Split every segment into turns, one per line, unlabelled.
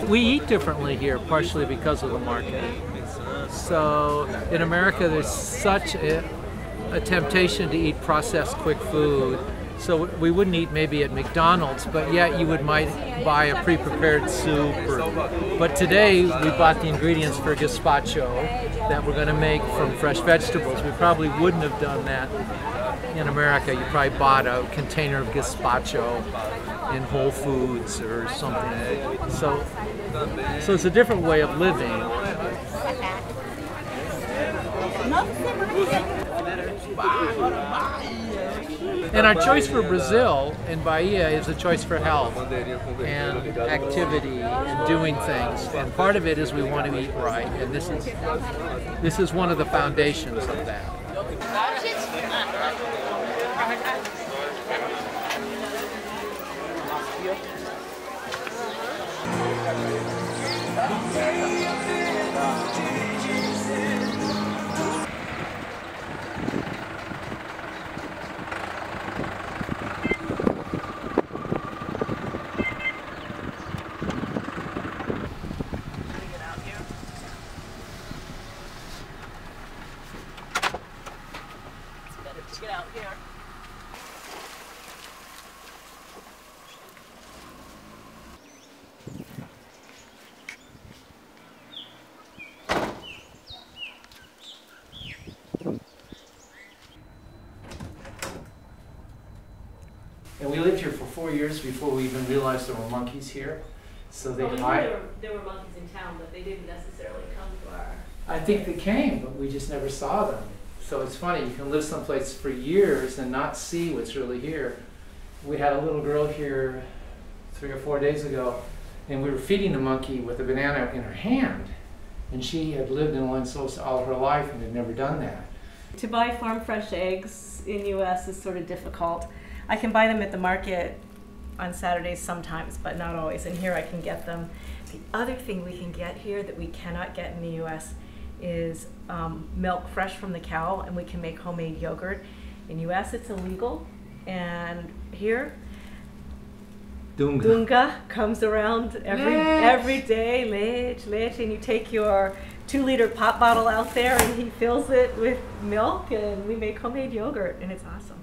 We eat differently here, partially because of the market. So in America, there's such a temptation to eat processed quick food. So we wouldn't eat maybe at McDonald's, but yet you might buy a pre-prepared soup. But today we bought the ingredients for gazpacho that we're going to make from fresh vegetables. We probably wouldn't have done that in America. You probably bought a container of gazpacho in Whole Foods or something. So it's a different way of living. And our choice for Brazil in Bahia is a choice for health and activity and doing things. And part of it is we want to eat right, and this is one of the foundations of that.
Get out here.
And we lived here for 4 years before we even realized there were monkeys here. So they
There were monkeys in town, but they didn't necessarily come to our...
I think they came, but we just never saw them. So it's funny, you can live someplace for years and not see what's really here. We had a little girl here 3 or 4 days ago, and we were feeding the monkey with a banana in her hand. And she had lived in Lençóis all her life and had never done that.
To buy farm fresh eggs in U.S. is sort of difficult. I can buy them at the market on Saturdays sometimes, but not always, and here I can get them. The other thing we can get here that we cannot get in the U.S. is milk fresh from the cow, and we can make homemade yogurt. In U.S. it's illegal, and here Dunga comes around every day, leite, and you take your 2-liter pop bottle out there and he fills it with milk, and we make homemade yogurt, and it's awesome.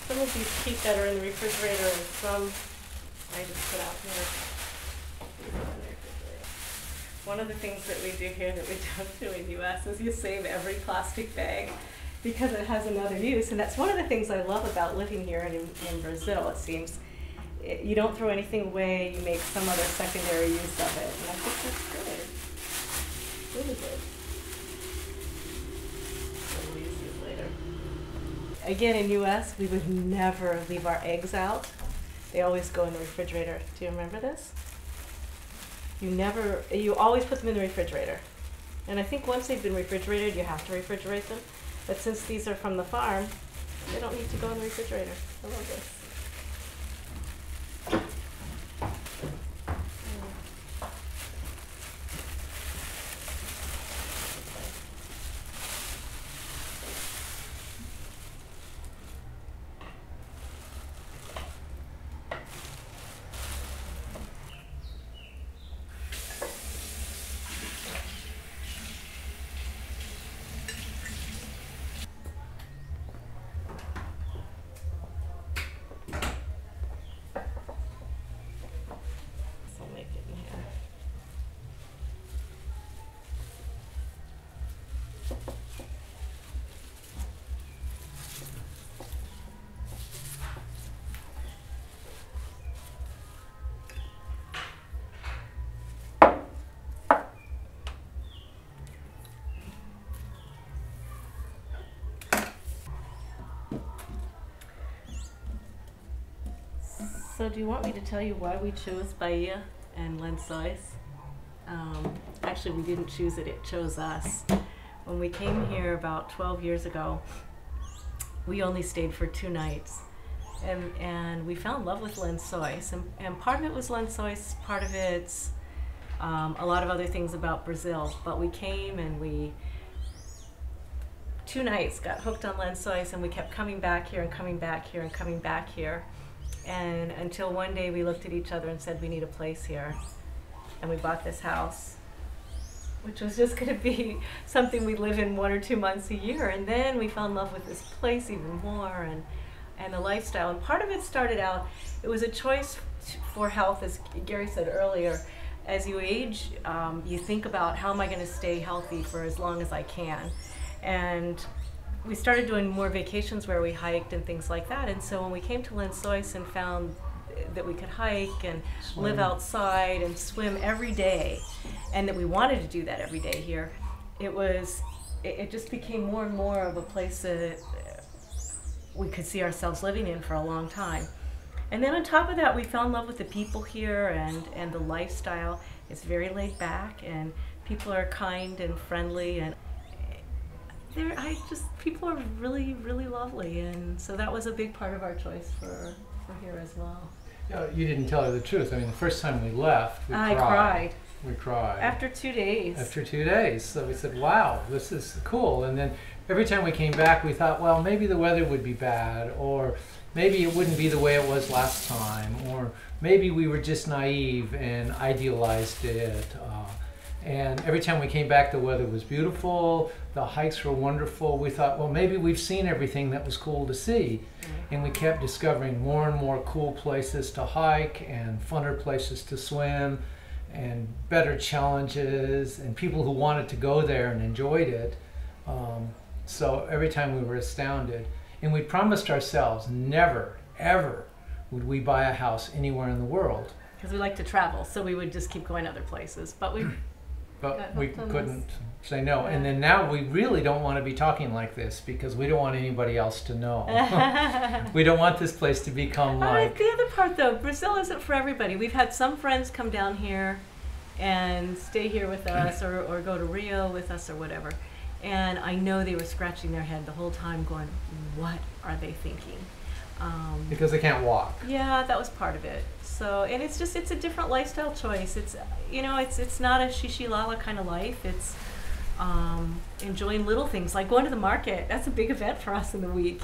Some of these keep that are in the refrigerator, and some I just put out here. One of the things that we do here that we don't do in the U.S. is you save every plastic bag because it has another use, and that's one of the things I love about living here and in Brazil, it seems. You don't throw anything away, you make some other secondary use of it, and I think that's good. Really good. We'll use these later. Again, in U.S., we would never leave our eggs out. They always go in the refrigerator. Do you remember this? You always put them in the refrigerator. And I think once they've been refrigerated, you have to refrigerate them. But since these are from the farm, they don't need to go in the refrigerator. I love this. So do you want me to tell you why we chose Bahia and Lençóis? Actually, we didn't choose it, it chose us. When we came here about 12 years ago, we only stayed for 2 nights. and we fell in love with Lençóis, and part of it was Lençóis, part of it's a lot of other things about Brazil. But we came and we 2 nights got hooked on Lençóis, and we kept coming back here and coming back here and coming back here, and until one day we looked at each other and said we need a place here, and we bought this house, which was just going to be something we live in 1 or 2 months a year. And then we fell in love with this place even more, and the lifestyle. And part of it started out, it was a choice for health, as Gary said earlier. As you age, you think about, how am I going to stay healthy for as long as I can? And we started doing more vacations where we hiked and things like that. And so when we came to Lençóis and found that we could hike and live outside and swim every day, and that we wanted to do that every day here, it just became more and more of a place that we could see ourselves living in for a long time. And then on top of that, we fell in love with the people here and the lifestyle. It's very laid back, and people are kind and friendly, and people are really, really lovely. And so that was a big part of our choice for here as well.
You didn't tell her the truth. I mean, the first time we left,
I cried.
We cried.
After 2 days.
After 2 days. So we said, wow, this is cool. And then every time we came back, we thought, well, maybe the weather would be bad, or maybe it wouldn't be the way it was last time, or maybe we were just naive and idealized it. And every time we came back, the weather was beautiful, the hikes were wonderful. We thought, well, maybe we've seen everything that was cool to see. And we kept discovering more and more cool places to hike, and funner places to swim, and better challenges, and people who wanted to go there and enjoyed it. So every time we were astounded. And we promised ourselves, never, ever would we buy a house anywhere in the world.
Because we like to travel, so we would just keep going other places. But we
couldn't say no.
Yeah.
And then now we really don't want to be talking like this, because we don't want anybody else to know. We don't want this place to become like...
The other part, though, Brazil isn't for everybody. We've had some friends come down here and stay here with us, or go to Rio with us, or whatever. And I know they were scratching their head the whole time going, what are they thinking?
Because they can't walk.
Yeah, that was part of it. So, and it's a different lifestyle choice. It's, it's not a shishi-lala kind of life. It's enjoying little things, like going to the market. That's a big event for us in the week,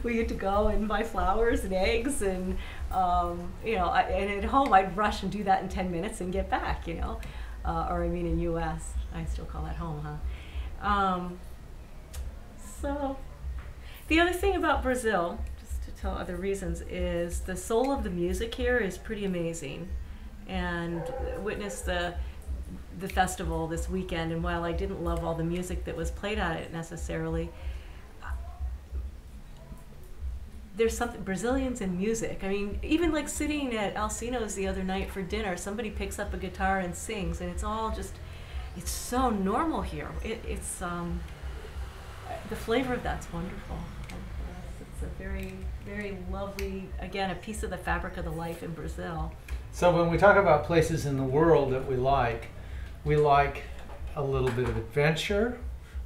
We get to go and buy flowers and eggs, and, and at home I'd rush and do that in 10 minutes and get back, or in U.S. I still call that home, huh? So, the other thing about Brazil, just to tell other reasons, is the soul of the music here is pretty amazing. And witnessed the festival this weekend, and while I didn't love all the music that was played at it necessarily, there's something Brazilians in music. I mean, even like sitting at Alcino's the other night for dinner, somebody picks up a guitar and sings, and it's all just, it's so normal here. It's the flavor of that's wonderful. It's a very, very lovely, again, a piece of the fabric of the life in Brazil.
So when we talk about places in the world that we like a little bit of adventure.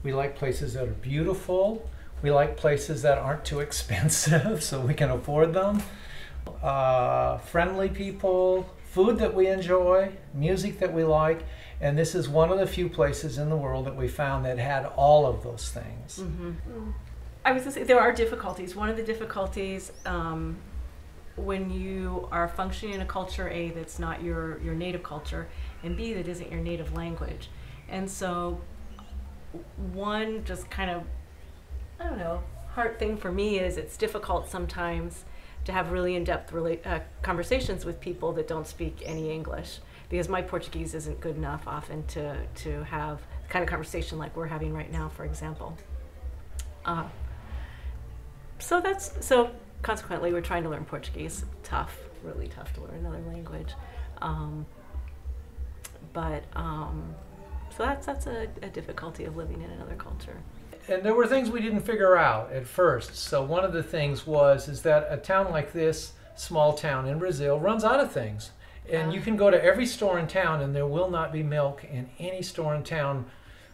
We like places that are beautiful. We like places that aren't too expensive so we can afford them. Friendly people, food that we enjoy, music that we like. And this is one of the few places in the world that we found that had all of those things.
Mm-hmm. I was going to say, there are difficulties. One of the difficulties when you are functioning in a culture, A, that's not your native culture, and B, that isn't your native language. And so one just kind of, I don't know, hard thing for me is it's difficult sometimes to have really in-depth conversations with people that don't speak any English, because my Portuguese isn't good enough often to have the kind of conversation like we're having right now, for example. So consequently, we're trying to learn Portuguese. Tough, really tough to learn another language. So that's a difficulty of living in another culture.
And there were things we didn't figure out at first. So one of the things is that a town like this, small town in Brazil, runs out of things. And you can go to every store in town and there will not be milk in any store in town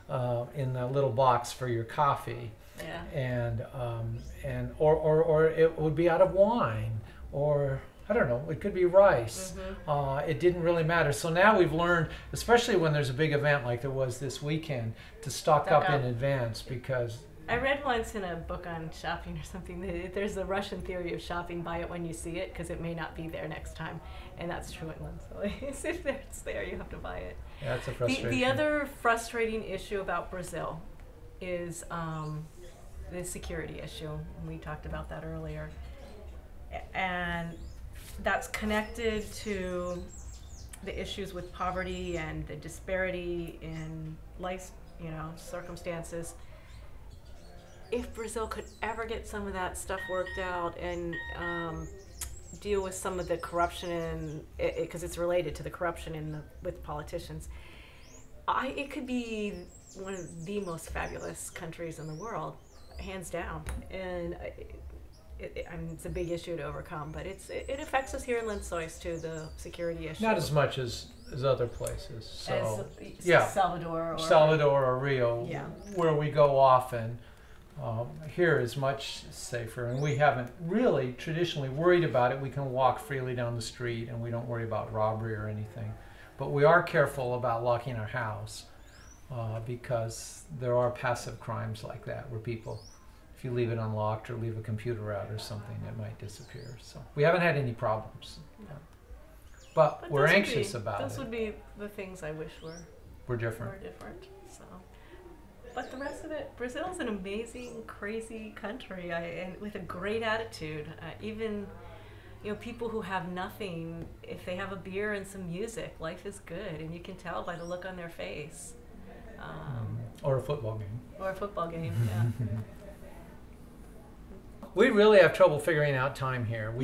in a little box for your coffee.
Yeah.
Or it would be out of wine, or I don't know, it could be rice. It didn't really matter. So now we've learned, especially when there's a big event like there was this weekend, to stock up in advance, because
I read once in a book on shopping or something that there's a Russian theory of shopping: buy it when you see it, because it may not be there next time, and that's true in Linsois. If it's there, you have to buy it.
Yeah, that's a frustration.
The other frustrating issue about Brazil is the security issue. We talked about that earlier, and that's connected to the issues with poverty and the disparity in life, circumstances. If Brazil could ever get some of that stuff worked out and deal with some of the corruption, because it's related to the corruption with politicians, it could be one of the most fabulous countries in the world, hands down. And it's a big issue to overcome, but it affects us here in Linsois too, the security issue.
Not as much as other places. So
Salvador
or Rio, where we go often. Here is much safer, and we haven't really traditionally worried about it. We can walk freely down the street, and we don't worry about robbery or anything. But we are careful about locking our house because there are passive crimes like that, where people, if you leave it unlocked or leave a computer out or something, it might disappear. So we haven't had any problems. But we're anxious about it.
Those would be the things I wish
were different.
So. But the rest of it, Brazil is an amazing, crazy country, and with a great attitude. Even, people who have nothing, if they have a beer and some music, life is good, and you can tell by the look on their face.
Or a football game.
Yeah.
We really have trouble figuring out time here.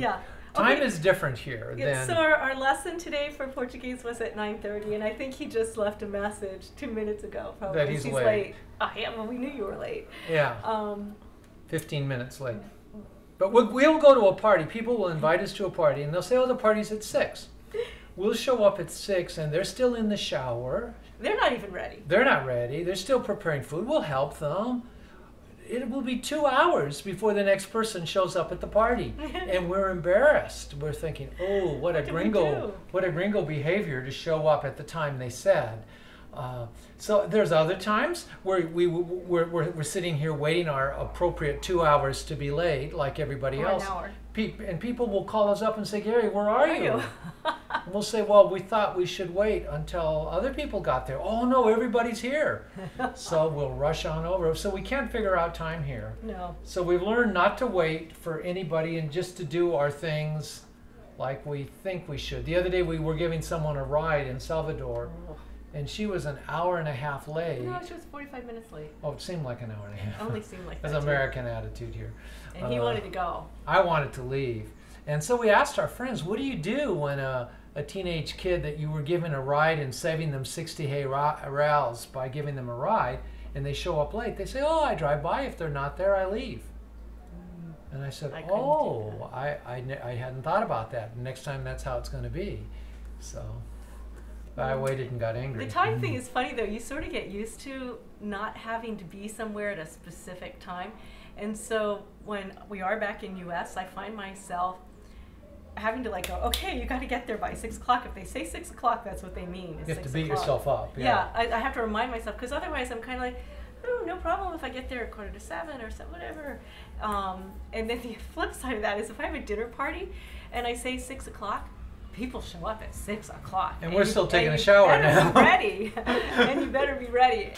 Time is different here than...
So our lesson today for Portuguese was at 9:30, and I think he just left a message 2 minutes ago. Probably.
That he's late.
Oh, yeah, well, we knew you were late.
Yeah. 15 minutes late. But we'll go to a party. People will invite us to a party, and they'll say, oh, the party's at 6. We'll show up at 6, and they're still in the shower.
They're not even ready.
They're not ready. They're still preparing food. We'll help them. It will be 2 hours before the next person shows up at the party, and we're embarrassed. We're thinking, "Oh, what a gringo behavior to show up at the time they said." So there's other times where we're sitting here waiting our appropriate 2 hours to be late, like everybody else.
An hour.
And people will call us up and say, "Gary, where are you?" And we'll say, "Well, we thought we should wait until other people got there." "Oh no, everybody's here." So we'll rush on over. So we can't figure out time here.
No.
So we've learned not to wait for anybody and just to do our things like we think we should. The other day we were giving someone a ride in Salvador, and she was an hour and a half late.
No, she was 45 minutes late.
Oh, it seemed like an hour and a half.
Only seemed like that.
That's American attitude here.
And he wanted to go.
I wanted to leave. And so we asked our friends, what do you do when a teenage kid that you were giving a ride and saving them 60 reals by giving them a ride, and they show up late? They say, oh, I drive by. If they're not there, I leave. And I said, I hadn't thought about that. Next time, that's how it's going to be. So I waited and got angry.
The time thing is funny, though. You sort of get used to not having to be somewhere at a specific time. And so when we are back in U.S., I find myself having to go, okay, you got to get there by 6 o'clock. If they say 6 o'clock, that's what they mean.
You have to beat yourself up.
Yeah, I have to remind myself, because otherwise I'm kind of like, oh, no problem if I get there at 6:45 or so, whatever. And then the flip side of that is if I have a dinner party and I say 6 o'clock, people show up at 6 o'clock.
And we're still taking a shower now.
Ready. And you better be ready.